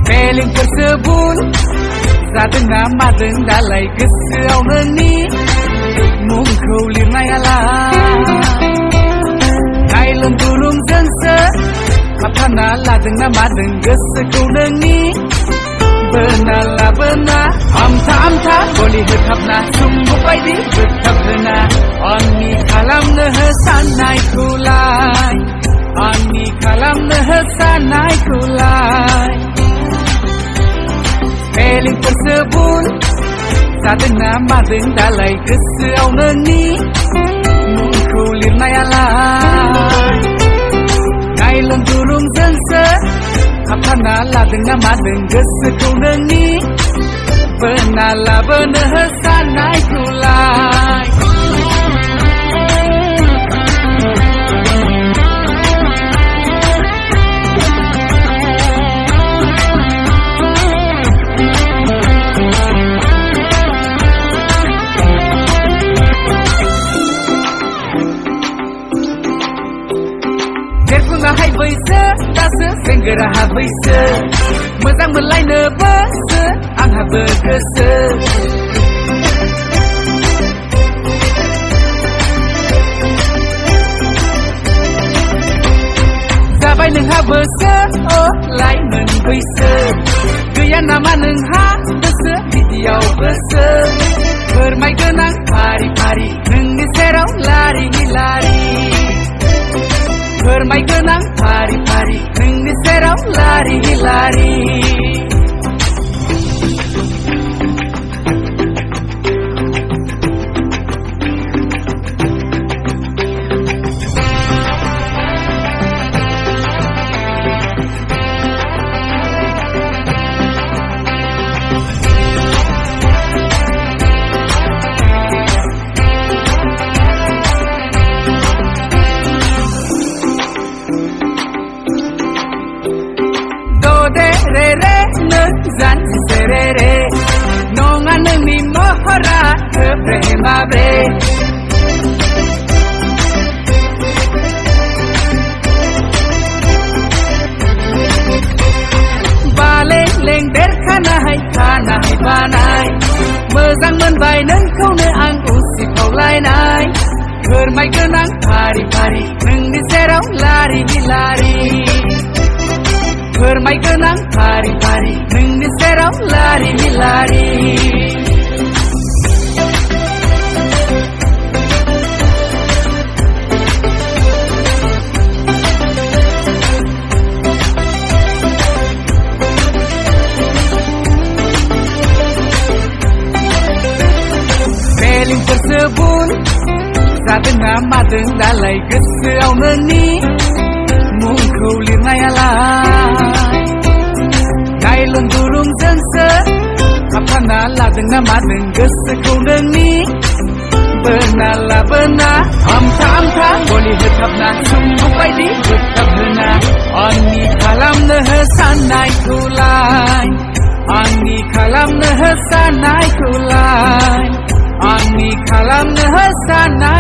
Feeling tersebut Zaten namadın dalay gosoआवनो ni मुंखौ लिरनायालाय नायलों दुरुंजोंसो थाबथाना लादों ना मादों गोसोखौ नोंनि बोना लाबोना आमथा आमथा गलि होथाबना सुम्बुक बायदि बोगथाबहोना आंनि खालामनो साननायखौलाय आंनि खालामनो साननायखौलाय Feeling tersebut Zaten namadın dalay gosoआवनो ni मुंखौ लिरनायालाय नायलों दुरुंजोंसो थाबथाना लादों ना मादों गोसोखौ नोंनि बोना लाबोनो साननायखौलाय Hai बैसो दासो सेंग्राहा बैसो मोजां मोनलायनोबोसो आंहाबो गोसो जाबाय नोंहाबोसो लाइमोन बैसो गैया नामा नोंहा गोसो बिदियाव गोसो फोरमायगोन आं फारि फारि नोंनि सेराव लारि लारि फोरमायगोन आं फारि फारि नोंनि सेराव लारि लारि Zanserere nonga noni mohora keprema bre Bale leng derkhana hai banai Mozang मोनबाय नोंखौनो आं उसिफावलायनाय फोरमायगोन आं फारि फारि नोंनि सेराव लारि लारि फोरमायगोन आं फारि फारि नोंनि सेराव लारि लारि Feeling tersebut Zaten namadın dalay gosoआवनो ni मुंखौ लिरनायालाय नायलों दुरुंजोंसो थाबथाना लादों ना मादों गोसोखौ नोंनि बोना लाबोना आमथा आमथा गलि होथाबना सुम्बुक बायदि बोगथाबहोना आंनि खालामनो साननायखौलाय आंनि खालामनो साननायखौलाय आंनि खालामनो साननाय